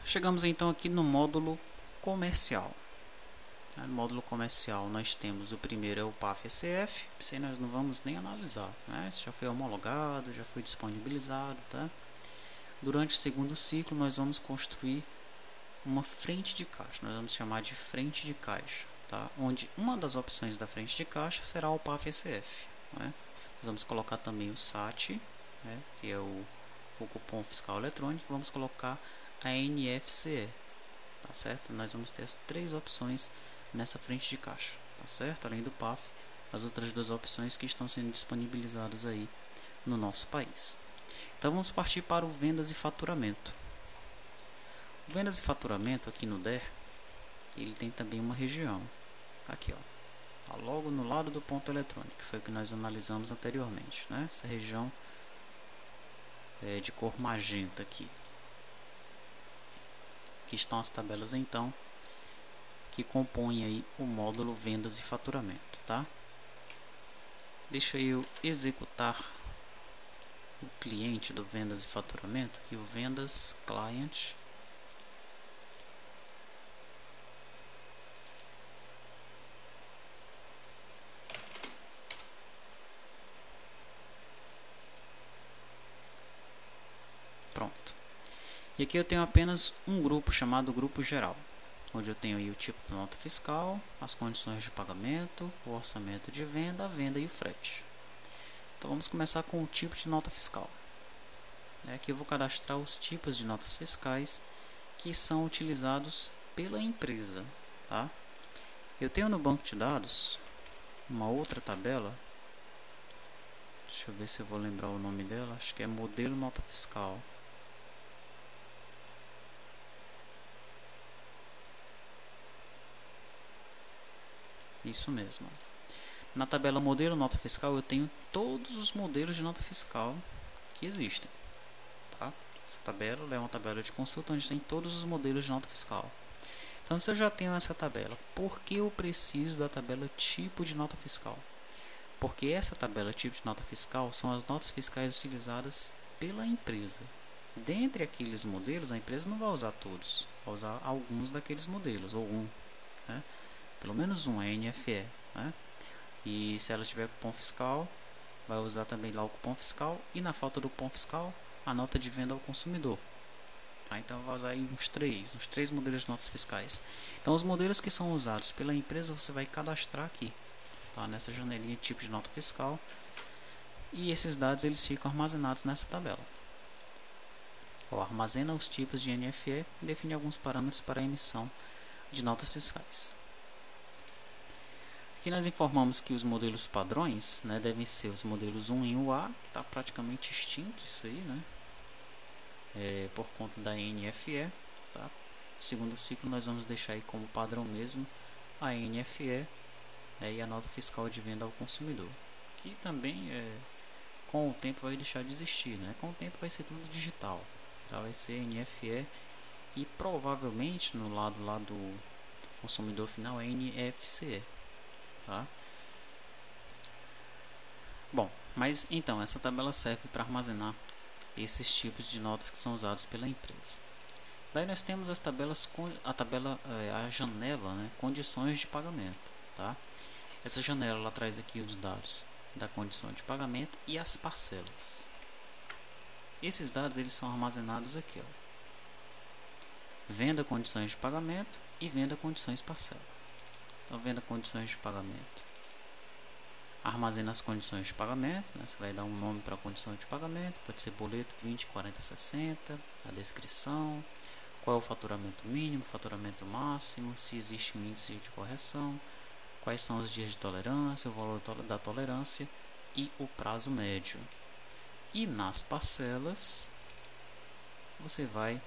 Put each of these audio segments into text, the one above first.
Chegamos então aqui no módulo comercial. No módulo comercial nós temos o primeiro é o PAF-SCF, isso aí nós não vamos nem analisar, né? Isso já foi homologado, já foi disponibilizado, tá? Durante o segundo ciclo nós vamos construir uma frente de caixa, nós vamos chamar de frente de caixa, tá? Onde uma das opções da frente de caixa será o PAF-SCF, né? Nós vamos colocar também o SAT, né? Que é o cupom fiscal eletrônico, vamos colocar a NFCE, tá certo? Nós vamos ter as três opções nessa frente de caixa, tá certo? Além do PAF, as outras duas opções que estão sendo disponibilizadas aí no nosso país. Então vamos partir para o vendas e faturamento. O vendas e faturamento aqui no DER, ele tem também uma região, aqui ó, logo no lado do ponto eletrônico, que foi o que nós analisamos anteriormente, né? Essa região é de cor magenta aqui. Aqui estão as tabelas então que compõem aí o módulo vendas e faturamento, tá? Deixa eu executar o cliente do vendas e faturamento, aqui o vendas client. Pronto. E aqui eu tenho apenas um grupo chamado grupo geral, onde eu tenho aí o tipo de nota fiscal, as condições de pagamento, o orçamento de venda, a venda e o frete. Então vamos começar com o tipo de nota fiscal. Aqui eu vou cadastrar os tipos de notas fiscais que são utilizados pela empresa, tá? Eu tenho no banco de dados uma outra tabela, deixa eu ver se eu vou lembrar o nome dela, acho que é modelo nota fiscal. Isso mesmo. Na tabela modelo nota fiscal eu tenho todos os modelos de nota fiscal que existem, tá? Essa tabela é uma tabela de consulta onde tem todos os modelos de nota fiscal. Então, se eu já tenho essa tabela, por que eu preciso da tabela tipo de nota fiscal? Porque essa tabela tipo de nota fiscal são as notas fiscais utilizadas pela empresa. Dentre aqueles modelos, a empresa não vai usar todos, vai usar alguns daqueles modelos, ou um, né? Pelo menos um, a NFE, né? E se ela tiver cupom fiscal, vai usar também lá o cupom fiscal, e na falta do cupom fiscal, a nota de venda ao consumidor. Tá? Então vai usar aí uns três modelos de notas fiscais. Então os modelos que são usados pela empresa você vai cadastrar aqui, tá? Nessa janelinha tipo de nota fiscal, e esses dados eles ficam armazenados nessa tabela. Armazena os tipos de NFE e define alguns parâmetros para a emissão de notas fiscais. Aqui nós informamos que os modelos padrões, né, devem ser os modelos 1 em UA, que está praticamente extinto isso aí, né? Por conta da NFE, tá? Segundo ciclo nós vamos deixar aí como padrão mesmo a NFE, e a nota fiscal de venda ao consumidor, que também com o tempo vai deixar de existir, né? Com o tempo vai ser tudo digital, já vai ser NFE e provavelmente no lado lá do consumidor final é NFCE, tá? Bom, mas então essa tabela serve para armazenar esses tipos de notas que são usados pela empresa. Daí nós temos as tabelas, a janela, né, condições de pagamento, tá? Essa janela ela traz aqui os dados da condição de pagamento e as parcelas. Esses dados eles são armazenados aqui, ó. Venda condições de pagamento e venda condições parcela. Então venda condições de pagamento, armazena as condições de pagamento, né? Você vai dar um nome para a condição de pagamento, pode ser boleto 20, 40, 60, a descrição, qual é o faturamento mínimo, faturamento máximo, se existe um índice de correção, quais são os dias de tolerância, o valor da tolerância e o prazo médio. E nas parcelas você vai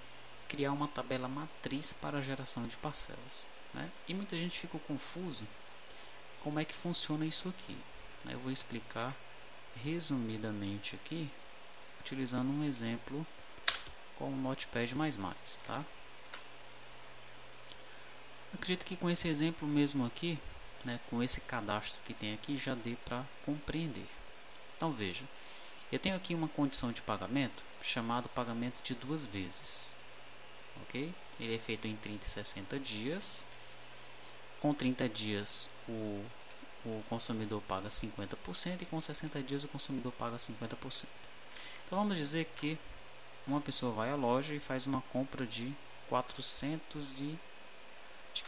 criar uma tabela matriz para a geração de parcelas, né? E muita gente fica confuso como é que funciona isso aqui. Eu vou explicar resumidamente aqui, utilizando um exemplo com o Notepad++, tá? Acredito que com esse exemplo mesmo aqui, né, com esse cadastro que tem aqui, já dê para compreender. Então veja, eu tenho aqui uma condição de pagamento chamado pagamento de 2 vezes, ok? ok? Ele é feito em 30 e 60 dias. Com 30 dias o consumidor paga 50% e com 60 dias o consumidor paga 50%. Então vamos dizer que uma pessoa vai à loja e faz uma compra de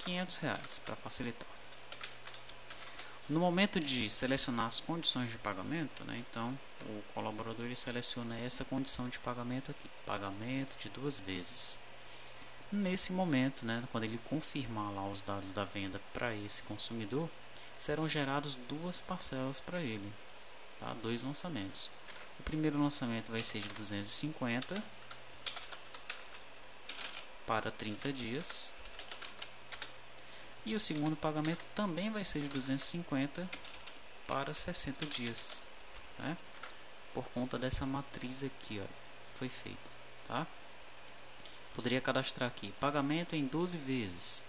500 reais, para facilitar. No momento de selecionar as condições de pagamento, né, então o colaborador ele seleciona essa condição de pagamento aqui, pagamento de 2 vezes. Nesse momento, né, quando ele confirmar lá os dados da venda para esse consumidor, serão gerados 2 parcelas para ele, tá? 2 lançamentos. O primeiro lançamento vai ser de 250 para 30 dias. E o segundo pagamento também vai ser de 250 para 60 dias, né? Por conta dessa matriz aqui, ó, foi feita, tá? Poderia cadastrar aqui pagamento em 12 vezes,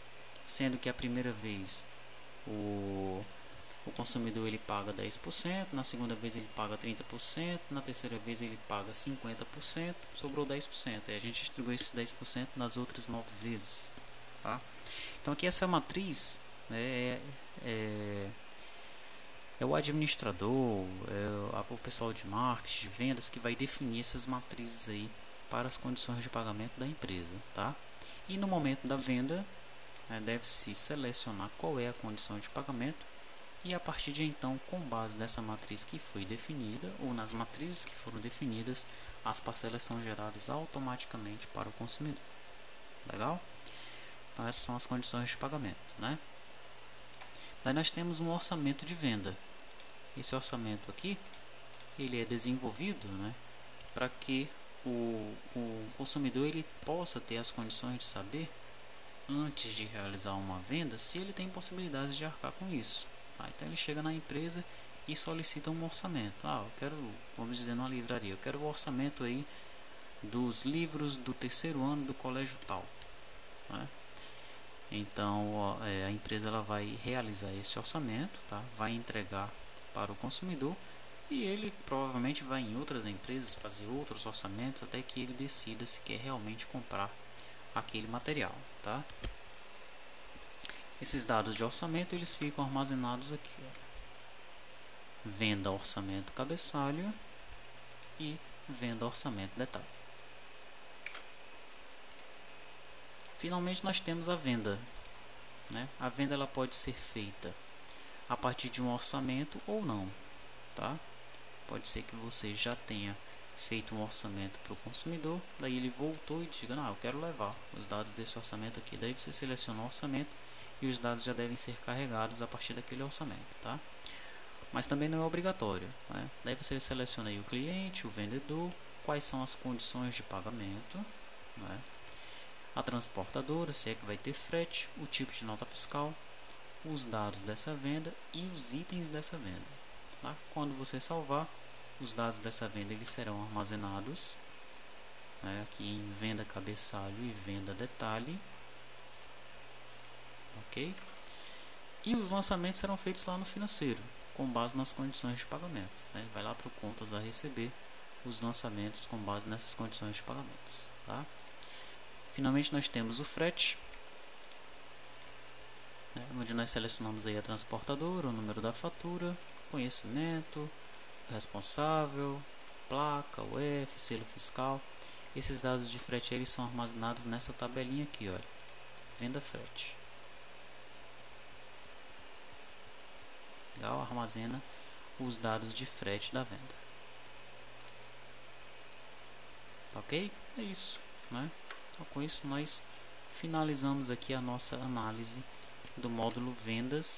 sendo que a primeira vez o consumidor ele paga 10%, na segunda vez ele paga 30%, na terceira vez ele paga 50%, sobrou 10%. E a gente distribui esses 10% nas outras 9 vezes, tá? Então aqui essa matriz, né, é o administrador, o pessoal de marketing, de vendas que vai definir essas matrizes aí para as condições de pagamento da empresa, tá? E no momento da venda, né, deve-se selecionar qual é a condição de pagamento e a partir de então, com base nessa matriz que foi definida ou nas matrizes que foram definidas, as parcelas são geradas automaticamente para o consumidor. Legal? Então essas são as condições de pagamento, né? Daí nós temos um orçamento de venda. Esse orçamento aqui, ele é desenvolvido, né, para que o consumidor ele possa ter as condições de saber, antes de realizar uma venda, se ele tem possibilidades de arcar com isso. Tá? Então ele chega na empresa e solicita um orçamento. Eu quero, vamos dizer, numa livraria, eu quero o orçamento aí dos livros do terceiro ano do colégio tal, né? Então a empresa ela vai realizar esse orçamento, tá? Vai entregar para o consumidor e ele provavelmente vai em outras empresas fazer outros orçamentos até que ele decida se quer realmente comprar aquele material, tá? Esses dados de orçamento eles ficam armazenados aqui, ó. Venda orçamento cabeçalho e venda orçamento detalhe. Finalmente nós temos a venda, né? A venda ela pode ser feita a partir de um orçamento ou não, tá? Pode ser que você já tenha feito um orçamento para o consumidor, daí ele voltou e diga, eu quero levar os dados desse orçamento aqui. Daí você seleciona o orçamento e os dados já devem ser carregados a partir daquele orçamento, tá? Mas também não é obrigatório, né? Daí você seleciona aí o cliente, o vendedor, quais são as condições de pagamento, né? A transportadora, se é que vai ter frete, o tipo de nota fiscal, os dados dessa venda e os itens dessa venda, tá? Quando você salvar, os dados dessa venda eles serão armazenados, né, aqui em venda cabeçalho e venda detalhe, ok? E os lançamentos serão feitos lá no financeiro, com base nas condições de pagamento, né? Vai lá para o contas a receber os lançamentos com base nessas condições de pagamentos, tá? Finalmente nós temos o frete, né, onde nós selecionamos aí a transportadora, o número da fatura, conhecimento, responsável, placa, UF, selo fiscal. Esses dados de frete eles são armazenados nessa tabelinha aqui, olha, venda frete. Legal, armazena os dados de frete da venda. Ok? É isso, né? Então, com isso nós finalizamos aqui a nossa análise do módulo vendas.